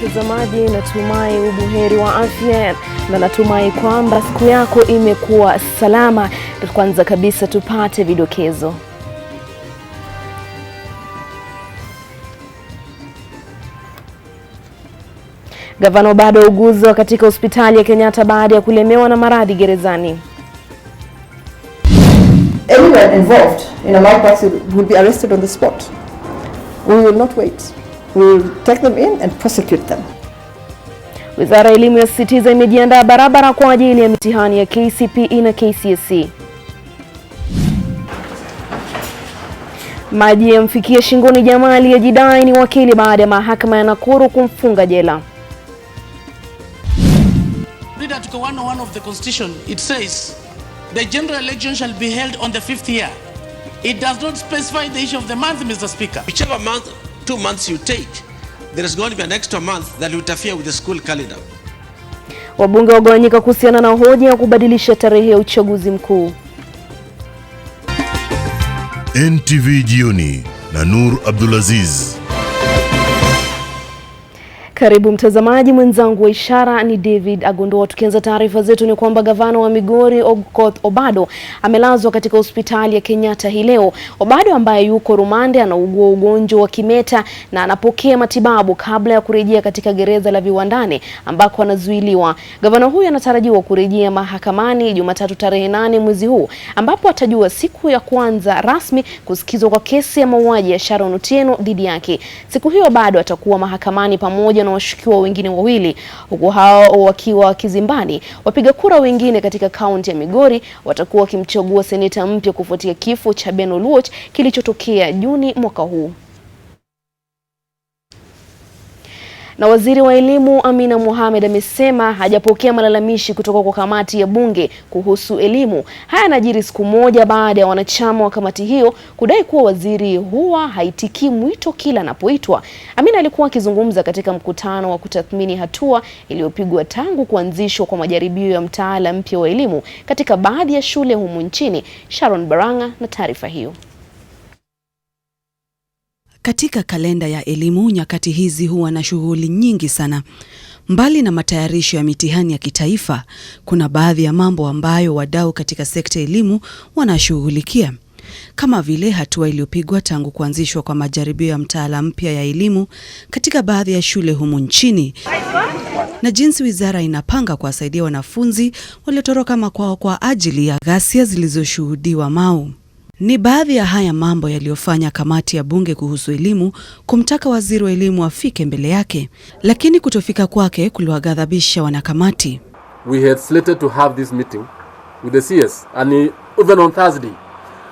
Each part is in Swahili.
mtazamaji, natumai ubuheri wa afya na natumai kwamba siku yako imekuwa salama. Kwanza kabisa tupate vidokezo. Gavana bado uguzwa katika hospitali ya Kenyatta baada ya kulemewa na maradhi gerezani. Anyone involved in a malpractice will be arrested on the spot. We will not wait. We will take them in and prosecute them. Wizara ya Elimu yasisitiza imejiandaa barabara kwa ajili ya mitihani ya KCPE na KCSE. Maji yamfikia shingoni jamaa aliyejidai ni wakili baada ya mahakama ya Nakuru kumfunga jela. Read Article 101 of the Constitution. It says, the general election shall be held on the 5th year. It does not specify the issue of the month, Mr. Speaker. Whichever month, 2 months you take, there is going to be an extra month that will interfere with the school calendar. Wabunge wagawanyika kuhusiana na hoja ya kubadilisha tarehe ya uchaguzi mkuu. NTV Jioni na Nur Abdulaziz. Karibu mtazamaji, mwenzangu wa ishara ni David Agondoa. Tukianza taarifa zetu ni kwamba gavana wa Migori Okoth Obado amelazwa katika hospitali ya Kenyatta hii leo. Obado ambaye yuko rumande anaugua ugonjwa wa kimeta na anapokea matibabu kabla ya kurejea katika gereza la Viwandani ambako anazuiliwa. Gavana huyu anatarajiwa kurejea mahakamani Jumatatu tarehe 8 mwezi huu ambapo atajua siku ya kwanza rasmi kusikizwa kwa kesi ya mauaji ya Sharon Otieno dhidi yake. Siku hiyo bado atakuwa mahakamani pamoja na washukiwa wengine wawili, huku hao wakiwa kizimbani. Wapiga kura wengine katika kaunti ya Migori watakuwa wakimchagua seneta mpya kufuatia kifo cha Ben Oluoch kilichotokea Juni mwaka huu. Na waziri wa elimu Amina Mohamed amesema hajapokea malalamishi kutoka kwa kamati ya bunge kuhusu elimu. Haya yanajiri siku moja baada ya wanachama wa kamati hiyo kudai kuwa waziri huwa haitikii mwito kila anapoitwa. Amina alikuwa akizungumza katika mkutano wa kutathmini hatua iliyopigwa tangu kuanzishwa kwa majaribio ya mtaala mpya wa elimu katika baadhi ya shule humu nchini. Sharon Baranga na taarifa hiyo. Katika kalenda ya elimu nyakati hizi huwa na shughuli nyingi sana. Mbali na matayarisho ya mitihani ya kitaifa, kuna baadhi ya mambo ambayo wadau katika sekta elimu wanashughulikia. Kama vile hatua iliyopigwa tangu kuanzishwa kwa majaribio ya mtaala mpya ya elimu katika baadhi ya shule humu nchini. Na jinsi wizara inapanga kuwasaidia wanafunzi waliotoroka makwao kwa ajili ya ghasia zilizoshuhudiwa Mau. Ni baadhi ya haya mambo yaliyofanya kamati ya bunge kuhusu elimu kumtaka waziri wa elimu afike mbele yake, lakini kutofika kwake kuliwaghadhabisha wanakamati. We had slated to have this meeting with the CS and even on Thursday,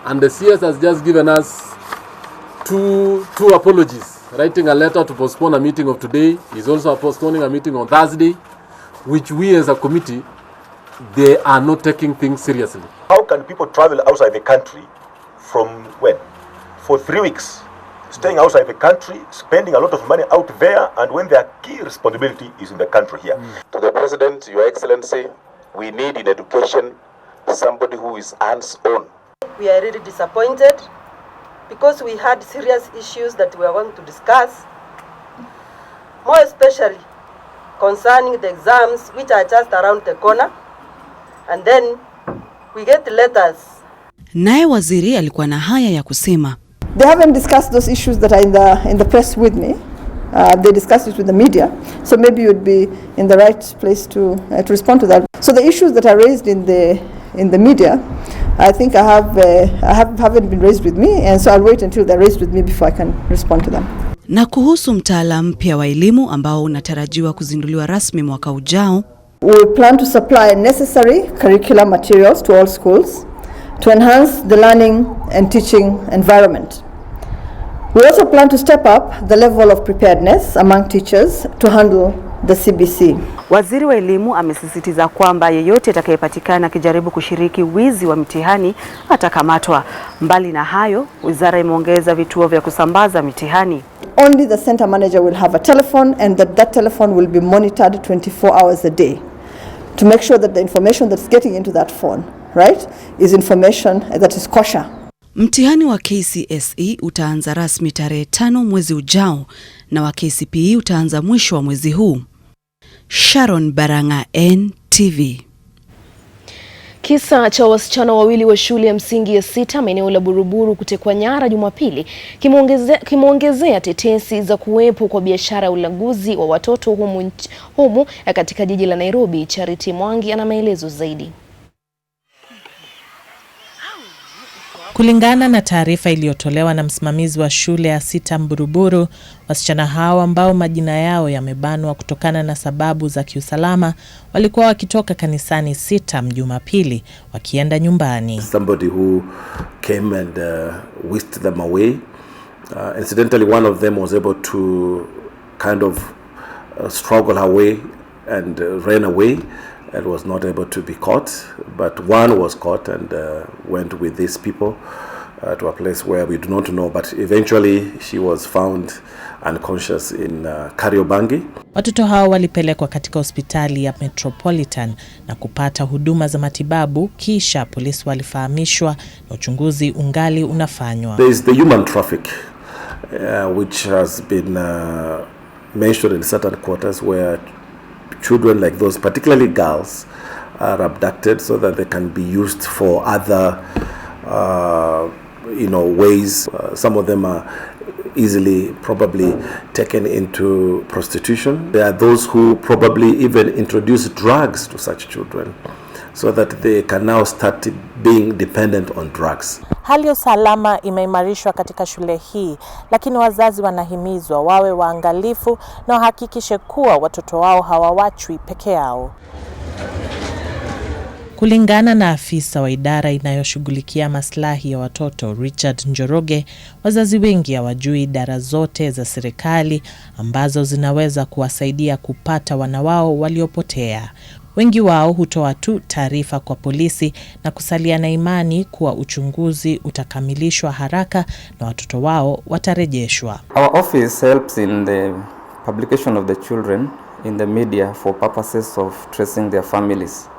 and the CS has just given us two apologies, writing a letter to postpone a meeting of today. He's also postponing a meeting on Thursday, which we as a committee, they are not taking things seriously. How can people travel outside the country from when? For 3 weeks, staying outside the country, spending a lot of money out there, and when their key responsibility is in the country here. To the President, Your Excellency, we need in education somebody who is hands-on. We are really disappointed because we had serious issues that we are going to discuss, more especially concerning the exams which are just around the corner, and then we get letters. Naye waziri alikuwa na haya ya kusema. They haven't discussed those issues that are in the press with me. They discussed it with the media, so maybe you would be in the right place to respond to that. So the issues that are raised in the media, I think haven't been raised with me, and so I'll wait until they're raised with me before I can respond to them. Na kuhusu mtaala mpya wa elimu ambao unatarajiwa kuzinduliwa rasmi mwaka ujao, we plan to supply necessary curriculum materials to all schools to enhance the learning and teaching environment. We also plan to step up the level of preparedness among teachers to handle the CBC. Waziri wa elimu amesisitiza kwamba yeyote atakayepatikana akijaribu kushiriki wizi wa mitihani atakamatwa. Mbali na hayo, wizara imeongeza vituo vya kusambaza mitihani. Only the center manager will have a telephone, and that telephone will be monitored 24 hours a day to make sure that the information that's getting into that phone, right, is information that is kosher. Mtihani wa KCSE utaanza rasmi tarehe 5 mwezi ujao na wa KCPE utaanza mwisho wa mwezi huu. Sharon Baranga, NTV. Kisa cha wasichana wawili wa shule ya msingi ya Sita maeneo la Buruburu kutekwa nyara Jumapili kimeongezea tetesi za kuwepo kwa biashara ya ulaguzi wa watoto humu katika jiji la Nairobi. Charity Mwangi ana maelezo zaidi. Kulingana na taarifa iliyotolewa na msimamizi wa shule ya Sita Buruburu, wasichana hao ambao majina yao yamebanwa kutokana na sababu za kiusalama walikuwa wakitoka kanisani Sita Jumapili wakienda nyumbani. Somebody who came and whisked them away. Incidentally, one of them was able to kind of struggle her way and ran away and was not able to be caught, but one was caught and went with these people to a place where we do not know, but eventually she was found unconscious in Kariobangi. Watoto hao walipelekwa katika hospitali ya Metropolitan na kupata huduma za matibabu, kisha polisi walifahamishwa na uchunguzi ungali unafanywa. There is the human traffic which has been mentioned in certain quarters where children like those, particularly girls, are abducted so that they can be used for other ways. Some of them are easily probably taken into prostitution. There are those who probably even introduce drugs to such children so that they can now start being dependent on drugs. Hali ya usalama imeimarishwa katika shule hii, lakini wazazi wanahimizwa wawe waangalifu na wahakikishe kuwa watoto wao hawawachwi peke yao. Kulingana na afisa wa idara inayoshughulikia maslahi ya watoto Richard Njoroge, wazazi wengi hawajui idara zote za serikali ambazo zinaweza kuwasaidia kupata wana wao waliopotea. Wengi wao hutoa tu taarifa kwa polisi na kusalia na imani kuwa uchunguzi utakamilishwa haraka na watoto wao watarejeshwa. Our office helps in the publication of the children in the media for purposes of tracing their families.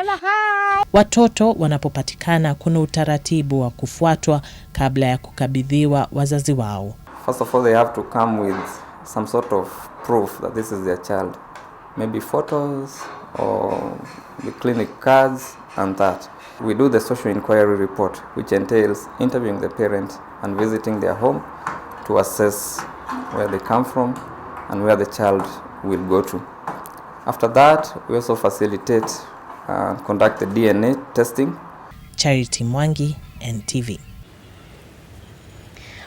Watoto wanapopatikana kuna utaratibu wa kufuatwa kabla ya kukabidhiwa wazazi wao. First of all, they have to come with some sort of proof that this is their child. Maybe photos or the clinic cards and that. We do the social inquiry report, which entails interviewing the parent and visiting their home to assess where they come from and where the child will go to. After that, we also facilitate and conduct the DNA testing. Charity Mwangi, NTV.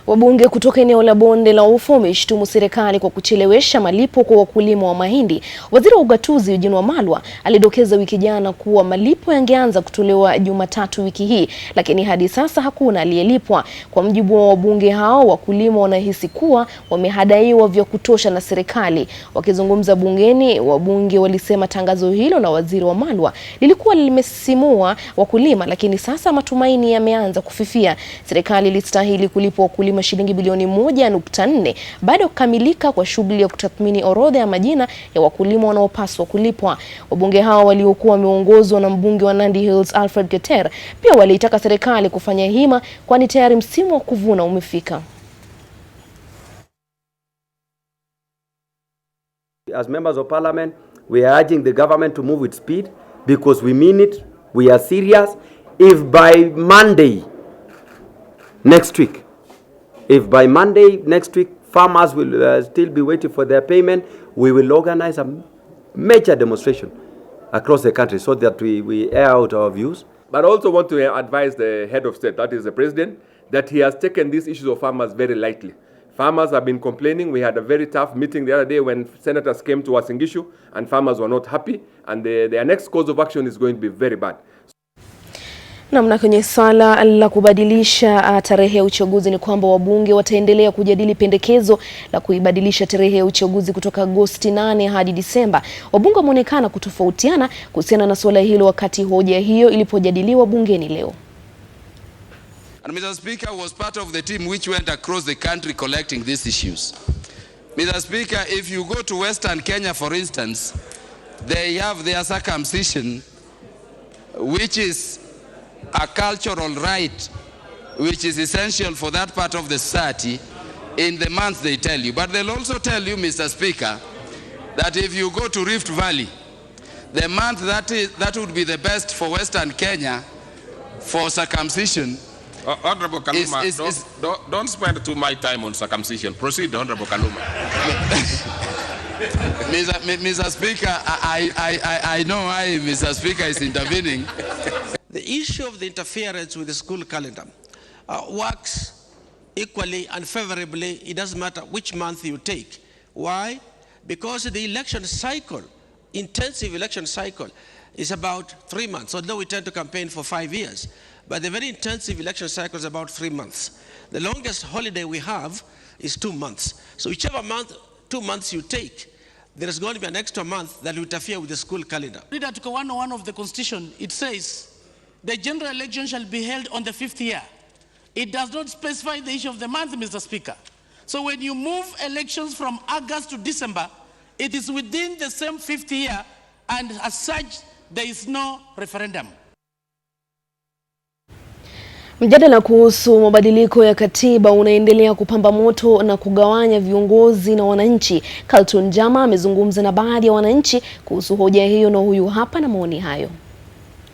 Wabunge kutoka eneo la bonde la Ufa wameshtumu serikali kwa kuchelewesha malipo kwa wakulima wa mahindi. Waziri wa ugatuzi Eugene Wamalwa alidokeza wiki jana kuwa malipo yangeanza kutolewa Jumatatu wiki hii, lakini hadi sasa hakuna aliyelipwa. Kwa mjibu wa wabunge hao, wakulima wanahisi kuwa wamehadaiwa vya kutosha na serikali. Wakizungumza bungeni, wabunge walisema tangazo hilo na waziri Wamalwa lilikuwa limesimua wakulima, lakini sasa matumaini yameanza kufifia. Serikali ilistahili kulipwa wakulima shilingi bilioni 1.4 baada ya kukamilika kwa shughuli ya kutathmini orodha ya majina ya wakulima wanaopaswa kulipwa. Wabunge hao waliokuwa wameongozwa na mbunge wa Nandi Hills Alfred Keter pia waliitaka serikali kufanya hima, kwani tayari msimu wa kuvuna umefika. As members of parliament, we are urging the government to move with speed because we mean it, we are serious. If by Monday next week farmers will still be waiting for their payment, we will organize a major demonstration across the country so that we air out our views. But I also want to advise the head of state, that is the president, that he has taken these issues of farmers very lightly. Farmers have been complaining. We had a very tough meeting the other day when senators came to Uasin Gishu and farmers were not happy, and their next course of action is going to be very bad. Namna kwenye swala la kubadilisha tarehe ya uchaguzi ni kwamba wabunge wataendelea kujadili pendekezo la kuibadilisha tarehe ya uchaguzi kutoka Agosti 8 hadi Disemba. Wabunge wameonekana kutofautiana kuhusiana na swala hilo wakati hoja hiyo ilipojadiliwa bungeni leo. And Mr. Speaker was part of the team which went across the country collecting these issues. Mr. Speaker, if you go to Western Kenya, for instance, they have their circumcision, which is a cultural right which is essential for that part of the society in the month they tell you. But they'll also tell you, Mr. Speaker, that if you go to Rift Valley, the month that would be the best for Western Kenya for circumcision. Honorable Kaluma, don't spend too much time on circumcision. Proceed, Honorable Kaluma. Mr. Speaker, I know why Mr. Speaker is intervening. The issue of the interference with the school calendar works equally and favorably. It doesn't matter which month you take. Why? Because the election cycle, intensive election cycle, is about 3 months. Although we tend to campaign for 5 years, but the very intensive election cycle is about 3 months. The longest holiday we have is 2 months. So whichever month, 2 months you take, there is going to be an extra month that will interfere with the school calendar. Read Article 101 of the Constitution. It says, the general election shall be held on the 5th year. It does not specify the issue of the month, Mr. Speaker. So when you move elections from August to December, it is within the same 5th year, and as such, there is no referendum. Mjadala kuhusu mabadiliko ya katiba unaendelea kupamba moto na kugawanya viongozi na wananchi. Carlton Jama amezungumza na baadhi ya wananchi kuhusu hoja hiyo, na huyu hapa na maoni hayo.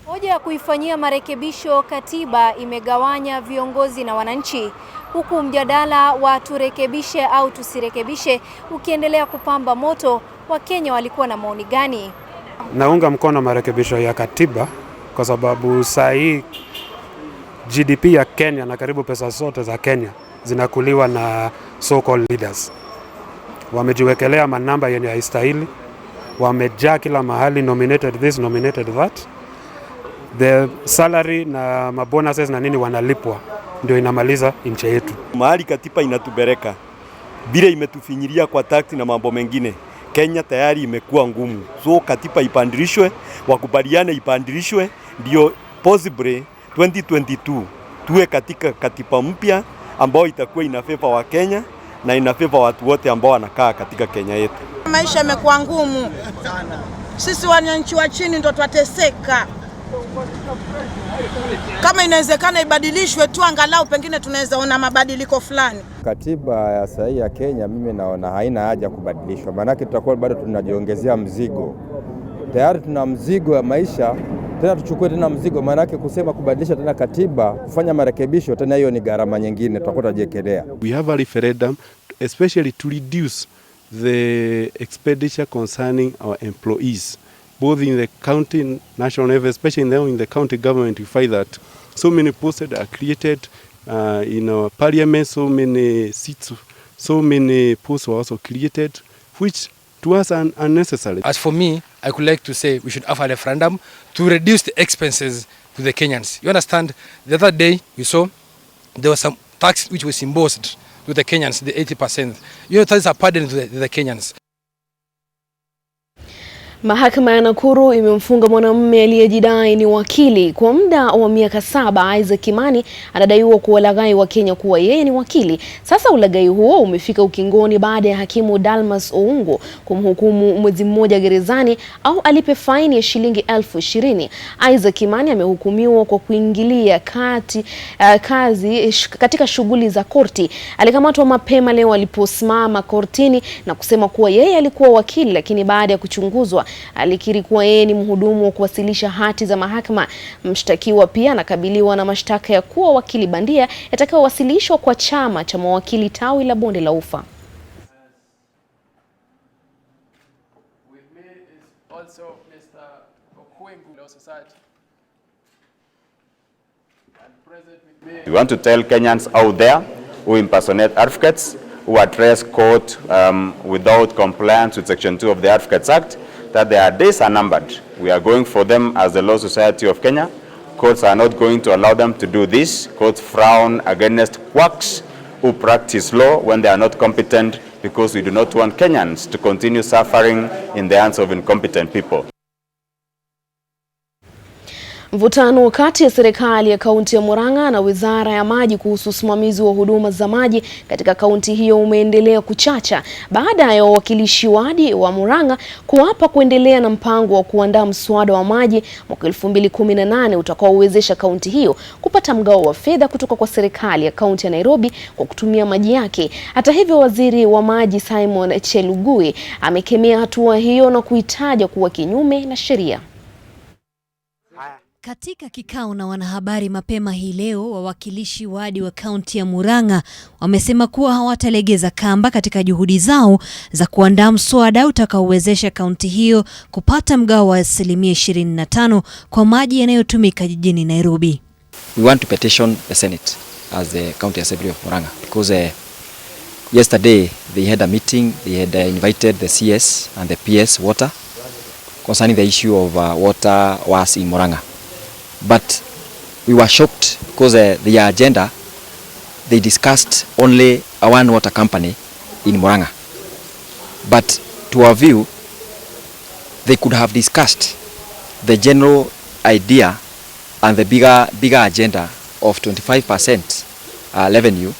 Hoja ya kuifanyia marekebisho katiba imegawanya viongozi na wananchi, huku mjadala wa turekebishe au tusirekebishe ukiendelea kupamba moto. Wakenya walikuwa na maoni gani? Naunga mkono marekebisho ya katiba kwa sababu saa hii GDP ya Kenya na karibu pesa zote za Kenya zinakuliwa na so-called leaders. Wamejiwekelea manamba yenye haistahili, wamejaa kila mahali, nominated this, nominated that. The salary na mabonuses na nini wanalipwa ndio inamaliza nchi yetu. Mahali katiba inatubereka, bila imetufinyiria kwa tax na mambo mengine, Kenya tayari imekuwa ngumu. So katiba ipandilishwe, wakubaliane ipandilishwe, ndio possibly 2022 tuwe katika katiba mpya ambao itakuwa inafeva wa Kenya na inafeva watu wote ambao wanakaa katika Kenya yetu. Maisha yamekuwa ngumu. Sisi wananchi wa chini ndio tutateseka. Kama inawezekana ibadilishwe tu, angalau pengine tunaweza ona mabadiliko fulani. Katiba ya sasa ya Kenya mimi naona haina haja kubadilishwa. Maana tutakuwa bado tunajiongezea mzigo. Tayari tuna mzigo ya maisha, tena tuchukue tena mzigo. Maana kusema kubadilisha tena katiba, kufanya marekebisho tena, hiyo ni gharama nyingine tutakuwa tunajekelea. We have a referendum especially to reduce the expenditure concerning our employees, both in the county, national level, especially in the county government. We find that so many posts are created in our parliament, so many seats, so many posts were also created, which to us are unnecessary. As for me, I could like to say we should have a referendum to reduce the expenses to the Kenyans. You understand, the other day we saw there was some tax which was imposed to the Kenyans, the 80%. You know, that is a burden to the Kenyans. Mahakama ya Nakuru imemfunga mwanamume aliyejidai ni wakili kwa muda wa miaka 7. Isaac Kimani anadaiwa kuwalaghai wa Kenya kuwa yeye ni wakili. Sasa ulaghai huo umefika ukingoni baada ya hakimu Dalmas Oungo kumhukumu mwezi mmoja gerezani au alipe faini ya shilingi 20,000. Isaac Kimani amehukumiwa kwa kuingilia kazi katika shughuli za korti. Alikamatwa mapema leo aliposimama kortini na kusema kuwa yeye alikuwa wakili, lakini baada ya kuchunguzwa alikiri kuwa yeye ni mhudumu wa kuwasilisha hati za mahakama. Mshtakiwa pia anakabiliwa na mashtaka ya kuwa wakili bandia yatakayowasilishwa kwa chama cha mawakili tawi la Bonde la Ufa. We want to tell Kenyans out there who impersonate advocates, who address court without compliance with Section 2 of the Advocates Act, that their days are numbered. We are going for them as the Law Society of Kenya. Courts are not going to allow them to do this. Courts frown against quacks who practice law when they are not competent, because we do not want Kenyans to continue suffering in the hands of incompetent people. Mvutano kati ya serikali ya kaunti ya Murang'a na Wizara ya Maji kuhusu usimamizi wa huduma za maji katika kaunti hiyo umeendelea kuchacha baada ya wawakilishi wadi wa Murang'a kuapa kuendelea na mpango wa kuandaa mswada wa maji mwaka 2018 utakaowezesha kaunti hiyo kupata mgao wa fedha kutoka kwa serikali ya kaunti ya Nairobi kwa kutumia maji yake. Hata hivyo, waziri wa maji Simon Chelugui amekemea hatua hiyo na kuitaja kuwa kinyume na sheria. Katika kikao na wanahabari mapema hii leo, wawakilishi wadi wa kaunti ya Murang'a wamesema kuwa hawatalegeza kamba katika juhudi zao za kuandaa mswada utakaowezesha kaunti hiyo kupata mgao wa 25% kwa maji yanayotumika jijini Nairobi. We want to petition the Senate as the County Assembly of Murang'a because yesterday they had a meeting. They had invited the CS and the PS water concerning the issue of water was in Murang'a. But we were shocked because the agenda, they discussed only one water company in Murang'a. But to our view, they could have discussed the general idea and the bigger agenda of 25% revenue.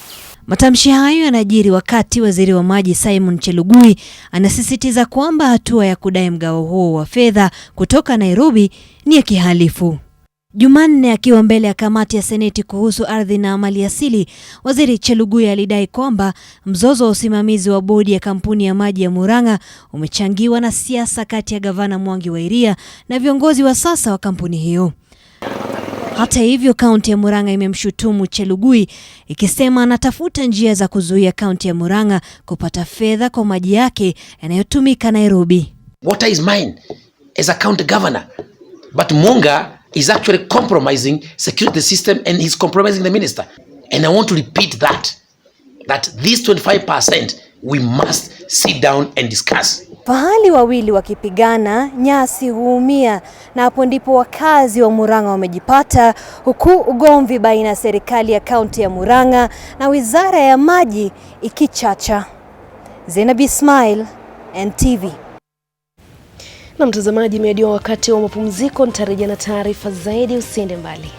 Matamshi hayo yanajiri wakati waziri wa maji Simon Chelugui anasisitiza kwamba hatua ya kudai mgao huo wa fedha kutoka Nairobi ni ya kihalifu. Jumanne akiwa mbele ya kamati ya Seneti kuhusu ardhi na mali asili, waziri Chelugui alidai kwamba mzozo wa usimamizi wa bodi ya kampuni ya maji ya Murang'a umechangiwa na siasa kati ya gavana Mwangi na viongozi wa sasa wa kampuni hiyo. Hata hivyo, kaunti ya Murang'a imemshutumu Chelugui ikisema anatafuta njia za kuzuia kaunti ya Murang'a kupata fedha kwa maji yake yanayotumika Nairobi. Water is mine as a county governor, but Munga is actually compromising security system and he's compromising the minister. And I want to repeat that this 25% we must sit down and discuss. Pahali wawili wakipigana, nyasi huumia, na hapo ndipo wakazi wa Murang'a wamejipata, huku ugomvi baina ya serikali ya kaunti ya Murang'a na Wizara ya Maji ikichacha. Zainab Ismail, NTV. Na mtazamaji, imewadia wakati wa mapumziko. Nitarejea na taarifa zaidi, usiende mbali.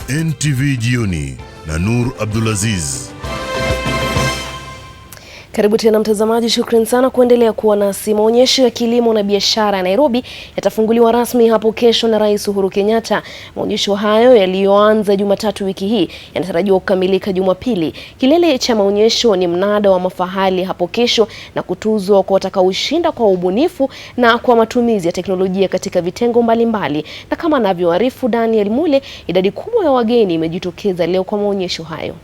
NTV Jioni na Nur Abdulaziz. Karibu tena mtazamaji, shukrani sana kuendelea kuwa nasi. Maonyesho ya kilimo na biashara ya Nairobi yatafunguliwa rasmi hapo kesho na Rais Uhuru Kenyatta. Maonyesho hayo yaliyoanza Jumatatu wiki hii yanatarajiwa kukamilika Jumapili. Kilele cha maonyesho ni mnada wa mafahali hapo kesho na kutuzwa kwa watakaoshinda kwa ubunifu na kwa matumizi ya teknolojia katika vitengo mbalimbali. Na kama anavyoarifu Dann, idadi kubwa ya wageni imejitokeza leo kwa maonyesho hayo.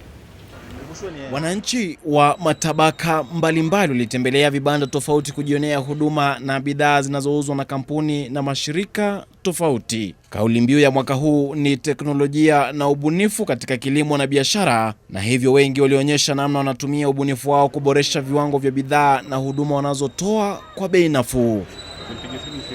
Wananchi wa matabaka mbalimbali walitembelea vibanda tofauti kujionea huduma na bidhaa zinazouzwa na kampuni na mashirika tofauti. Kauli mbiu ya mwaka huu ni teknolojia na ubunifu katika kilimo na biashara, na hivyo wengi walionyesha namna wanatumia ubunifu wao kuboresha viwango vya bidhaa na huduma wanazotoa kwa bei nafuu.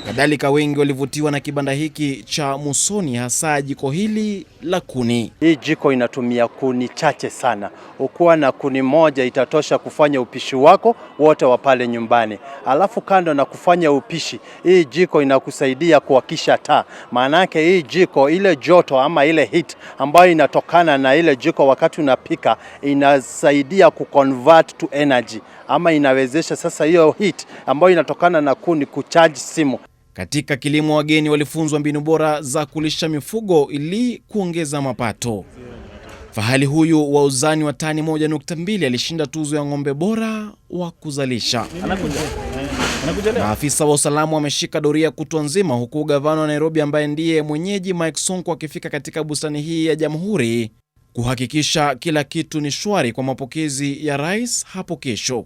Kadhalika wengi walivutiwa na kibanda hiki cha Musoni, hasa jiko hili la kuni. Hii jiko inatumia kuni chache sana. Ukiwa na kuni moja itatosha kufanya upishi wako wote wa pale nyumbani. Alafu kando na kufanya upishi, hii jiko inakusaidia kuwakisha taa. Maana yake hii jiko, ile joto ama ile heat ambayo inatokana na ile jiko wakati unapika, inasaidia kuconvert to energy, ama inawezesha sasa hiyo heat ambayo inatokana na kuni kucharge simu. Katika kilimo wageni walifunzwa mbinu bora za kulisha mifugo ili kuongeza mapato. Fahali huyu wa uzani wa tani 1.2 alishinda tuzo ya ng'ombe bora wa kuzalisha. Maafisa wa usalama wameshika doria kutwa nzima, huku gavana wa Nairobi ambaye ndiye mwenyeji Mike Sonko akifika katika bustani hii ya Jamhuri kuhakikisha kila kitu ni shwari kwa mapokezi ya rais hapo kesho.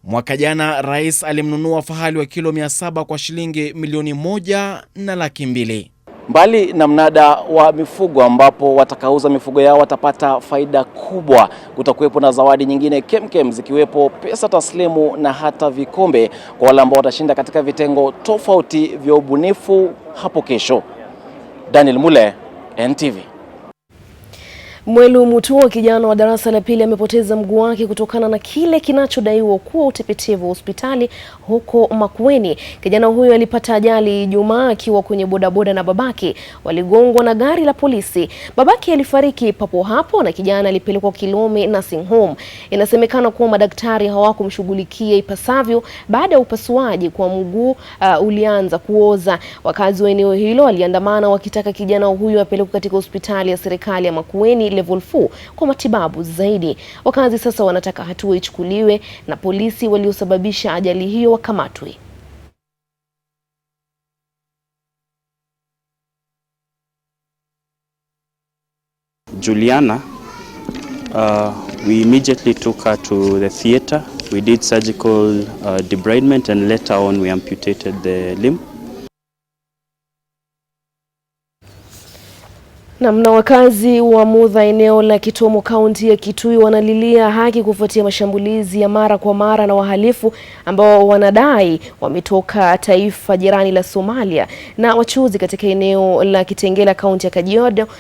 Mwaka jana rais alimnunua fahali wa kilo 700 kwa shilingi milioni 1.2 Mbali na mnada wa mifugo ambapo watakauza mifugo yao watapata faida kubwa, kutakuwepo na zawadi nyingine kemkem zikiwepo pesa taslimu na hata vikombe kwa wale ambao watashinda katika vitengo tofauti vya ubunifu hapo kesho. Dann, NTV. Mwelu Mutuo, kijana wa darasa la pili, amepoteza mguu wake kutokana na kile kinachodaiwa kuwa utepetevu wa hospitali huko Makueni. Kijana huyo alipata ajali Ijumaa akiwa kwenye bodaboda na babake waligongwa na gari la polisi. Babake alifariki papo hapo na kijana alipelekwa Kilome Nursing Home. Inasemekana kuwa madaktari hawakumshughulikia ipasavyo baada ya upasuaji kwa mguu ulianza kuoza. Wakazi wa eneo hilo waliandamana wakitaka kijana huyo apelekwe katika hospitali ya serikali ya Makueni level 4 kwa matibabu zaidi. Wakazi sasa wanataka hatua ichukuliwe na polisi waliosababisha ajali hiyo wakamatwe. Juliana, we immediately took her to the theater. We did surgical debridement and later on we amputated the limb. Na wakazi wa Mudha eneo la Kitomo kaunti ya Kitui wanalilia haki kufuatia mashambulizi ya mara kwa mara na wahalifu ambao wanadai wametoka taifa jirani la Somalia. Na wachuuzi katika eneo la Kitengela kaunti ya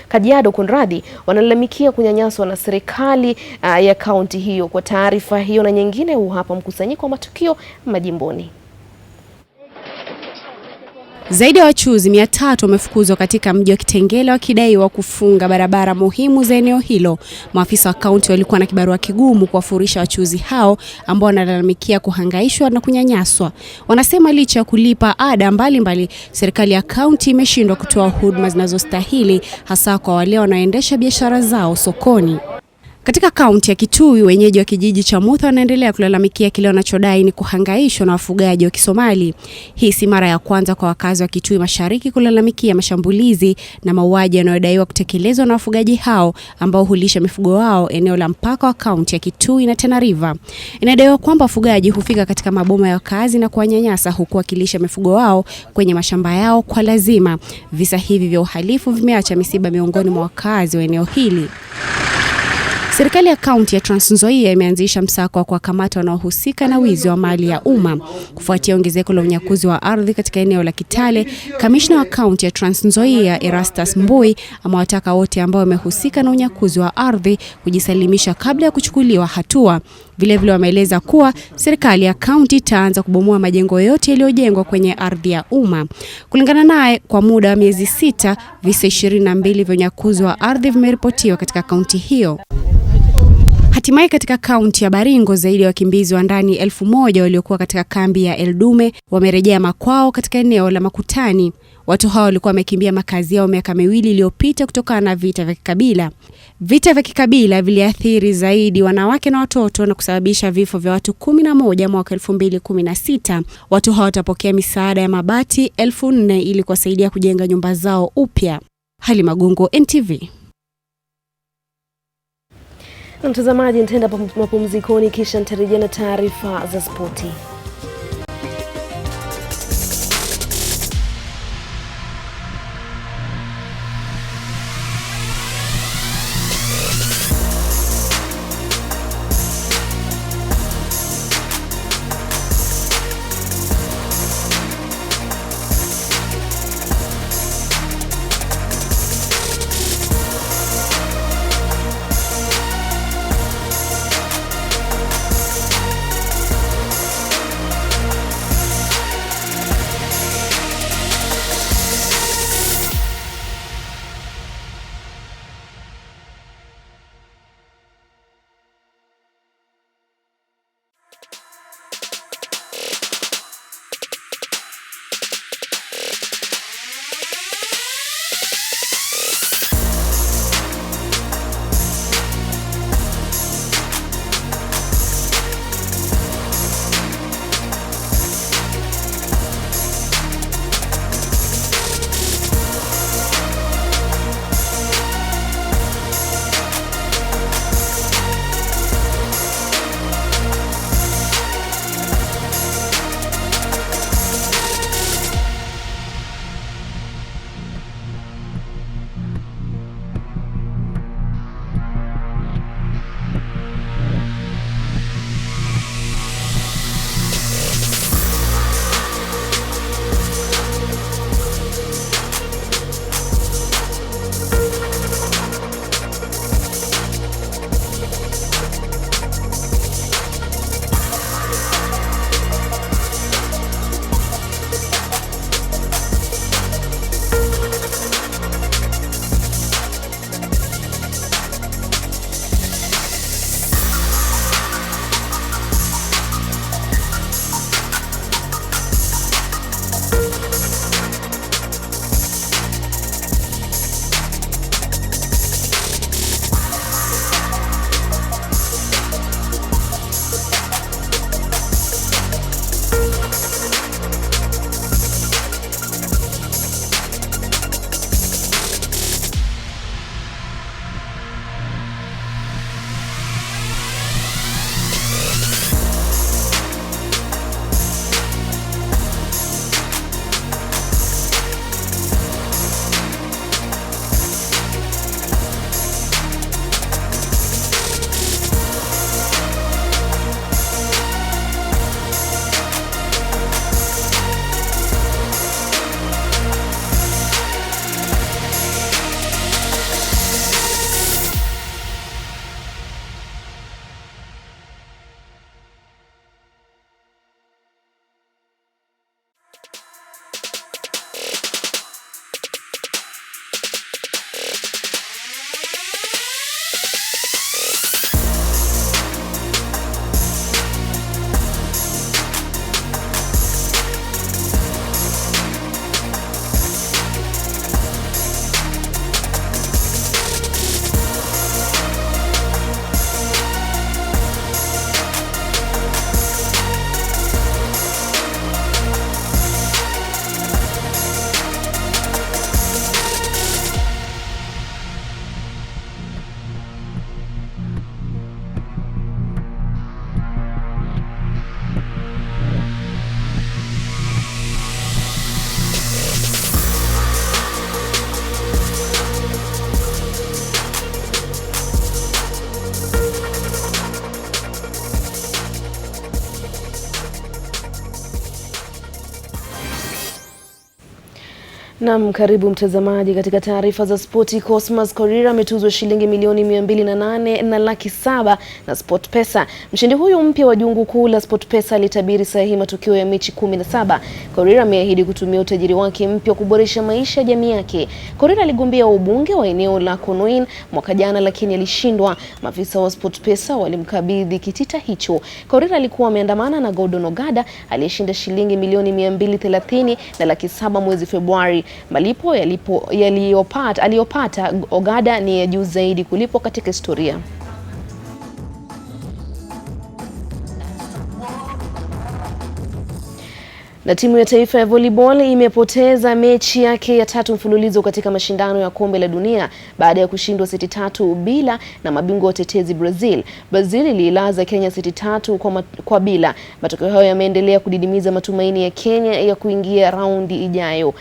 Kajiado Kunradi wanalalamikia kunyanyaswa na serikali ya kaunti hiyo. Kwa taarifa hiyo na nyingine, huu hapa mkusanyiko wa matukio majimboni. Zaidi ya wachuuzi 300 wamefukuzwa katika mji wa Kitengela wakidaiwa kufunga barabara muhimu za eneo hilo. Maafisa wa kaunti walikuwa na kibarua kigumu kuwafurisha wachuuzi hao ambao wanalalamikia kuhangaishwa na kunyanyaswa. Wanasema licha ya kulipa ada mbalimbali, serikali ya kaunti imeshindwa kutoa huduma zinazostahili, hasa kwa wale wanaoendesha biashara zao sokoni. Katika kaunti ya Kitui, wenyeji wa kijiji cha Mudha wanaendelea kulalamikia kile wanachodai ni kuhangaishwa na wafugaji wa Kisomali. Hii si mara ya kwanza kwa wakazi wa Kitui Mashariki kulalamikia mashambulizi na mauaji yanayodaiwa kutekelezwa na wafugaji hao ambao hulisha mifugo wao eneo la mpaka wa kaunti ya Kitui na Tana River. Inadaiwa kwamba wafugaji hufika katika maboma ya wakazi na kuwanyanyasa huku wakilisha mifugo wao kwenye mashamba yao kwa lazima. Visa hivi vya uhalifu vimeacha misiba miongoni mwa wakazi wa eneo hili. Serikali ya kaunti ya Trans Nzoia imeanzisha msako wa kuwakamata wanaohusika na wizi wa mali ya umma kufuatia ongezeko la unyakuzi wa ardhi katika eneo la Kitale. Kamishna wa kaunti ya Trans Nzoia Erastus Mbui amewataka wote ambao wamehusika na unyakuzi wa ardhi kujisalimisha kabla ya kuchukuliwa hatua. Vilevile wameeleza kuwa serikali ya kaunti itaanza kubomoa majengo yote yaliyojengwa kwenye ardhi ya umma. Kulingana naye, kwa muda wa miezi 6, visa 22 vya unyakuzi wa ardhi vimeripotiwa katika kaunti hiyo. Hatimaye katika kaunti ya Baringo, zaidi ya wakimbizi wa ndani 1000 waliokuwa katika kambi ya Eldume wamerejea makwao katika eneo la Makutani. Watu hao walikuwa wamekimbia makazi yao miaka 2 iliyopita kutokana na vita vya kikabila. Vita vya kikabila viliathiri zaidi wanawake na watoto na kusababisha vifo vya watu 11 mwaka 2016. Watu hao watapokea misaada ya mabati 4000 ili kuwasaidia kujenga nyumba zao upya. Halima Gungo, NTV. Mtazamaji, nitaenda mapumzikoni kisha nitarejea na taarifa za spoti. Naam, karibu mtazamaji katika taarifa za spoti. Cosmas Korir ametuzwa shilingi milioni 208 na laki 7 na SportPesa. Mshindi huyu mpya wa jungu kuu la SportPesa alitabiri sahihi matokeo ya mechi 17. Korir ameahidi kutumia utajiri wake mpya kuboresha maisha ya jamii yake. Korir aligombea ubunge wa eneo la Konoin mwaka jana lakini alishindwa. Maafisa wa SportPesa walimkabidhi kitita hicho. Korir alikuwa ameandamana na Gordon Ogada aliyeshinda shilingi milioni 230 na laki 7 mwezi Februari. Malipo aliyopata Ogada ni ya juu zaidi kulipo katika historia. Na timu ya taifa ya volleyball imepoteza mechi yake ya 3 mfululizo katika mashindano ya kombe la dunia baada ya kushindwa seti 3-0 na mabingwa watetezi Brazil. Brazil ililaza Kenya seti 3-0. Matokeo hayo yameendelea kudidimiza matumaini ya Kenya ya kuingia raundi ijayo.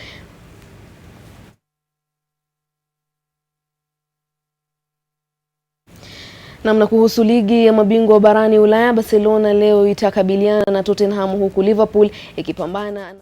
Na kuhusu ligi ya mabingwa barani Ulaya, Barcelona leo itakabiliana na Tottenham huku Liverpool ikipambana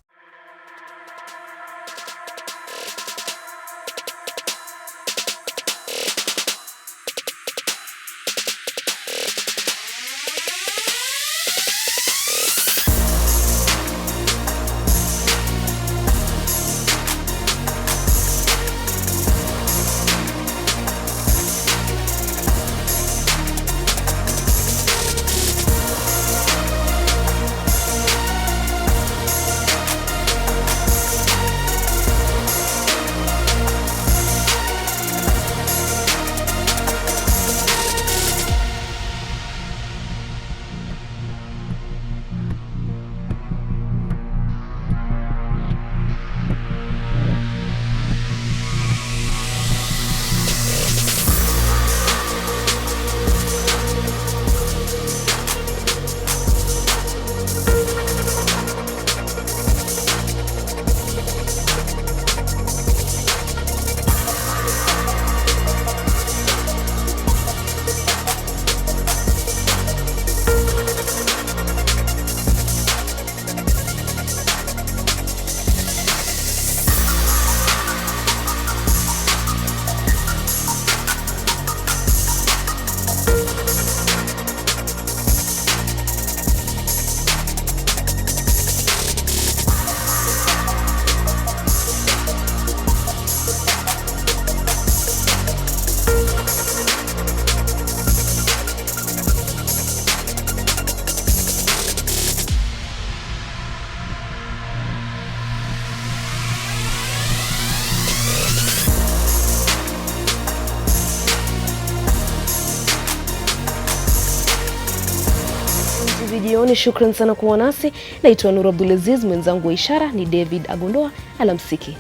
jioni. Shukran sana kuwa nasi. Naitwa Nur Abdulaziz, mwenzangu wa ishara ni David Agondoa. Alamsiki.